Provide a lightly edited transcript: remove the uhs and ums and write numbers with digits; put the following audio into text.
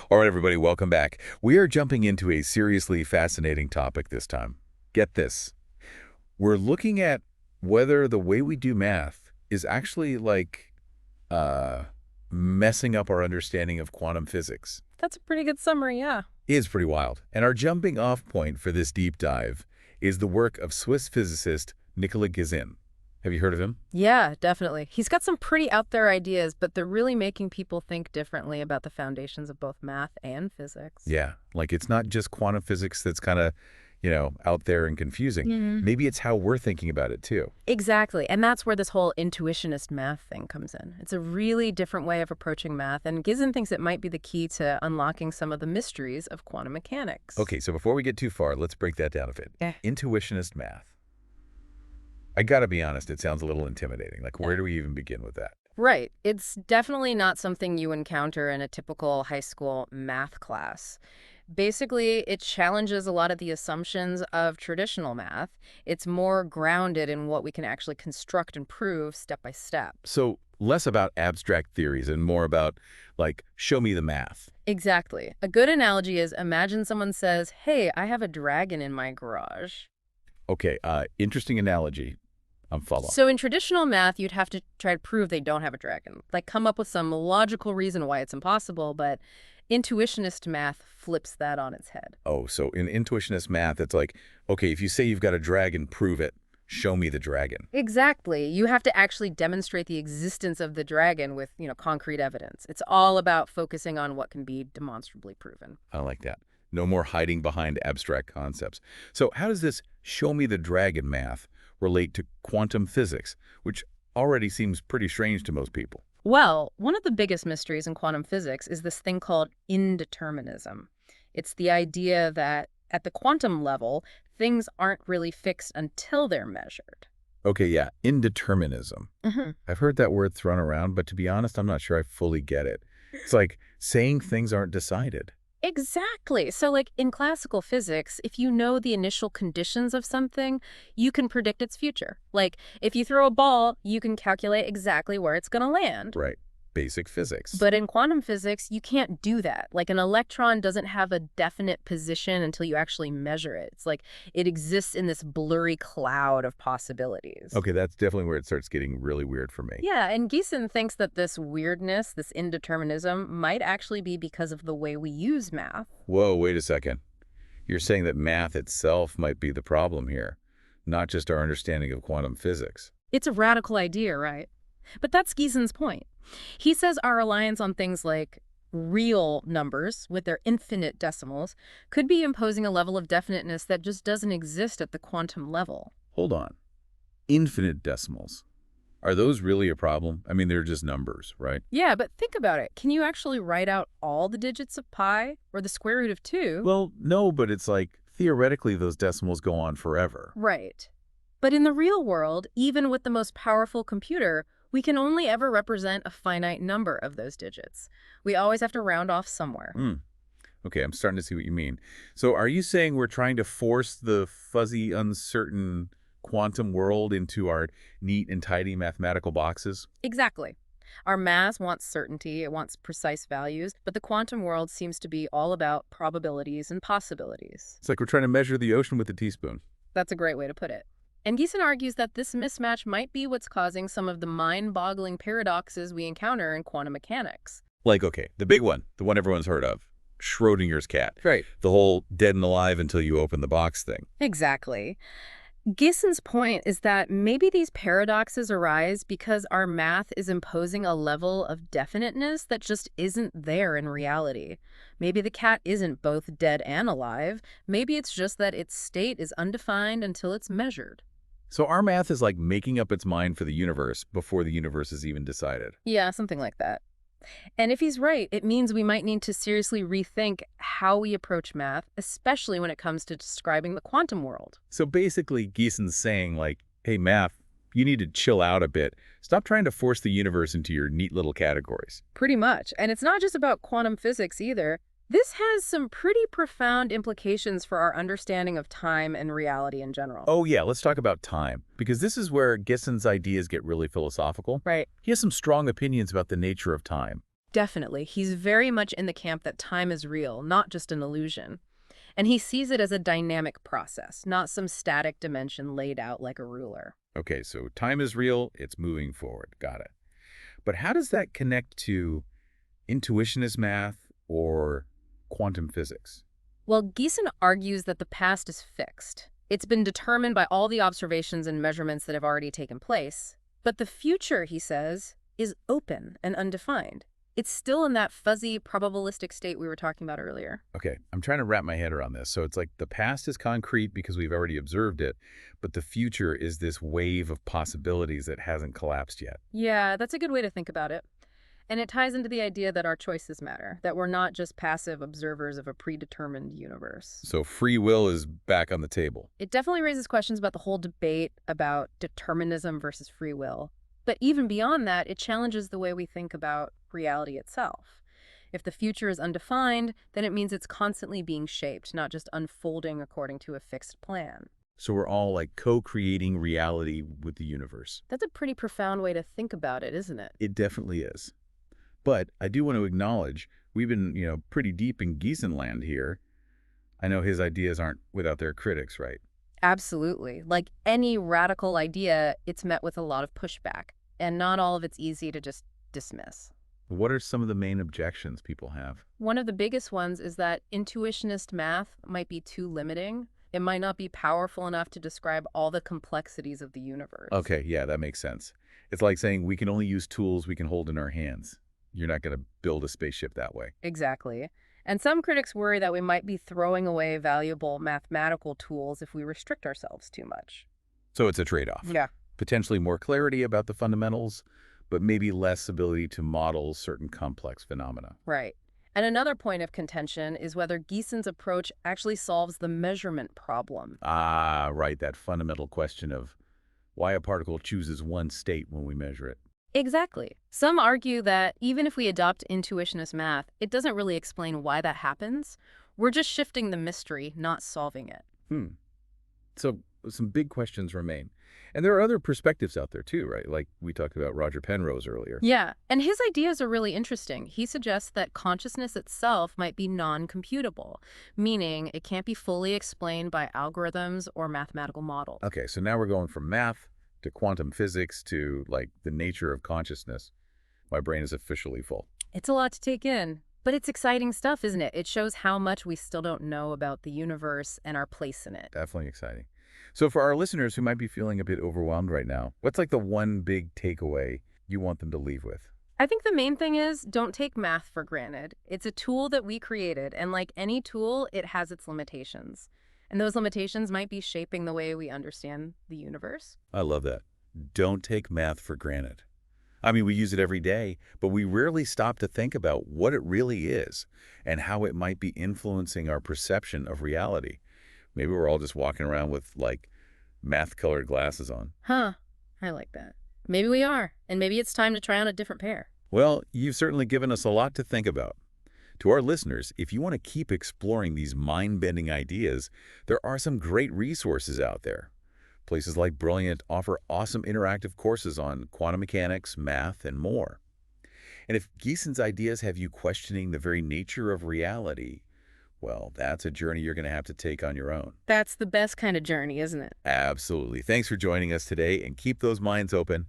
All right, everybody, welcome back. We are jumping into a seriously fascinating topic this time. Get this. We're looking at whether the way we do math is actually uh, messing up our understanding of quantum physics. That's a pretty good summary, yeah. It is pretty wild. And our jumping off point for this deep dive is the work of Swiss physicist Nicola Gisin. Have you heard of him? Yeah, definitely. He's got some pretty out there ideas, but they're really making people think differently about the foundations of both math and physics. Yeah, like it's not just quantum physics that's kind of, out there and confusing. Maybe it's how we're thinking about it too. Exactly. And that's where this whole intuitionist math thing comes in. It's a really different way of approaching math, and Gisin thinks it might be the key to unlocking some of the mysteries of quantum mechanics. Okay, so before we get too far, let's break that down a bit. Yeah. Intuitionist math. I gotta be honest, it sounds a little intimidating. Like, where do we even begin with that? Right. It's definitely not something you encounter in a typical high school math class. Basically, it challenges a lot of the assumptions of traditional math. It's more grounded in what we can actually construct and prove step by step. So, less about abstract theories and more about, show me the math. Exactly. A good analogy is imagine someone says, "Hey, I have a dragon in my garage." Okay, interesting analogy. I'm following. So in traditional math, you'd have to try to prove they don't have a dragon. Like come up with some logical reason why it's impossible, but intuitionist math flips that on its head. Oh, so in intuitionist math, it's like, okay, if you say you've got a dragon, prove it. Show me the dragon. Exactly. You have to actually demonstrate the existence of the dragon with, concrete evidence. It's all about focusing on what can be demonstrably proven. I like that. No more hiding behind abstract concepts. So how does this show me the dragon math relate to quantum physics, which already seems pretty strange to most people? Well, one of the biggest mysteries in quantum physics is this thing called indeterminism. It's the idea that at the quantum level, things aren't really fixed until they're measured. Okay, yeah, indeterminism. Hmm. I've heard that word thrown around, but to be honest, I'm not sure I fully get it. It's like saying things aren't decided. Exactly. So like in classical physics, if you know the initial conditions of something, you can predict its future. Like if you throw a ball, you can calculate exactly where it's going to land. Right. Basic physics. But in quantum physics, you can't do that. Like an electron doesn't have a definite position until you actually measure it. It's like it exists in this blurry cloud of possibilities. Okay, that's definitely where it starts getting really weird for me. Yeah, and Gisin thinks that this weirdness, this indeterminism, might actually be because of the way we use math. Whoa, wait a second. You're saying that math itself might be the problem here, not just our understanding of quantum physics. It's a radical idea, right? But that's Gisin's point. He says our reliance on things like real numbers with their infinite decimals could be imposing a level of definiteness that just doesn't exist at the quantum level. Hold on. Infinite decimals. Are those really a problem? I mean, they're just numbers, right? Yeah, but think about it. Can you actually write out all the digits of pi or the square root of 2? Well, no, but it's like, theoretically, those decimals go on forever. Right. But in the real world, even with the most powerful computer, we can only ever represent a finite number of those digits. We always have to round off somewhere. Okay, I'm starting to see what you mean. So are you saying we're trying to force the fuzzy, uncertain quantum world into our neat and tidy mathematical boxes? Exactly. Our math wants certainty, it wants precise values, but the quantum world seems to be all about probabilities and possibilities. It's like we're trying to measure the ocean with a teaspoon. That's a great way to put it. And Gisin argues that this mismatch might be what's causing some of the mind-boggling paradoxes we encounter in quantum mechanics. Like, okay, the big one, the one everyone's heard of, Schrodinger's cat. Right. The whole dead and alive until you open the box thing. Exactly. Gisin's point is that maybe these paradoxes arise because our math is imposing a level of definiteness that just isn't there in reality. Maybe the cat isn't both dead and alive. Maybe it's just that its state is undefined until it's measured. So our math is like making up its mind for the universe before the universe is even decided. Yeah, something like that. And if he's right, it means we might need to seriously rethink how we approach math, especially when it comes to describing the quantum world. So basically, Gisin's saying, like, hey, math, you need to chill out a bit. Stop trying to force the universe into your neat little categories. Pretty much. And it's not just about quantum physics either. This has some pretty profound implications for our understanding of time and reality in general. Oh, yeah, let's talk about time, because this is where Gisin's ideas get really philosophical. Right. He has some strong opinions about the nature of time. Definitely. He's very much in the camp that time is real, not just an illusion. And he sees it as a dynamic process, not some static dimension laid out like a ruler. Okay, so time is real, it's moving forward. Got it. But how does that connect to intuitionist math or quantum physics? Well, Gisin argues that the past is fixed. It's been determined by all the observations and measurements that have already taken place. But the future, he says, is open and undefined. It's still in that fuzzy, probabilistic state we were talking about earlier. Okay, I'm trying to wrap my head around this. So it's like the past is concrete because we've already observed it, but the future is this wave of possibilities that hasn't collapsed yet. Yeah, that's a good way to think about it. And it ties into the idea that our choices matter, that we're not just passive observers of a predetermined universe. So free will is back on the table. It definitely raises questions about the whole debate about determinism versus free will. But even beyond that, it challenges the way we think about reality itself. If the future is undefined, then it means it's constantly being shaped, not just unfolding according to a fixed plan. So we're all like co-creating reality with the universe. That's a pretty profound way to think about it, isn't it? It definitely is. But I do want to acknowledge we've been, pretty deep in Giesen land here. I know his ideas aren't without their critics, right? Absolutely. Like any radical idea, it's met with a lot of pushback, and not all of it's easy to just dismiss. What are some of the main objections people have? One of the biggest ones is that intuitionist math might be too limiting. It might not be powerful enough to describe all the complexities of the universe. Okay, yeah, that makes sense. It's like saying we can only use tools we can hold in our hands. You're not going to build a spaceship that way. Exactly. And some critics worry that we might be throwing away valuable mathematical tools if we restrict ourselves too much. So it's a trade-off. Yeah. Potentially more clarity about the fundamentals, but maybe less ability to model certain complex phenomena. Right. And another point of contention is whether Gisen's approach actually solves the measurement problem. Ah, right, that fundamental question of why a particle chooses one state when we measure it. Exactly. Some argue that even if we adopt intuitionist math, it doesn't really explain why that happens. We're just shifting the mystery, not solving it. So some big questions remain. And there are other perspectives out there too, right? Like we talked about Roger Penrose earlier. Yeah, and his ideas are really interesting. He suggests that consciousness itself might be non-computable, meaning it can't be fully explained by algorithms or mathematical models. Okay, so now we're going from math to quantum physics to like the nature of consciousness. My brain is officially full. It's a lot to take in, but it's exciting stuff, isn't it? It shows how much we still don't know about the universe and our place in it. Definitely exciting. So for our listeners who might be feeling a bit overwhelmed right now, what's like the one big takeaway you want them to leave with? I think the main thing is don't take math for granted. It's a tool that we created, and like any tool, it has its limitations. And those limitations might be shaping the way we understand the universe. I love that. Don't take math for granted. I mean, we use it every day, but we rarely stop to think about what it really is and how it might be influencing our perception of reality. Maybe we're all just walking around with, like, math-colored glasses on. Huh, I like that. Maybe we are, and maybe it's time to try on a different pair. Well, you've certainly given us a lot to think about. To our listeners, if you want to keep exploring these mind-bending ideas, there are some great resources out there. Places like Brilliant offer awesome interactive courses on quantum mechanics, math, and more. And if Gisen's ideas have you questioning the very nature of reality, well, that's a journey you're going to have to take on your own. That's the best kind of journey, isn't it? Absolutely. Thanks for joining us today, and keep those minds open.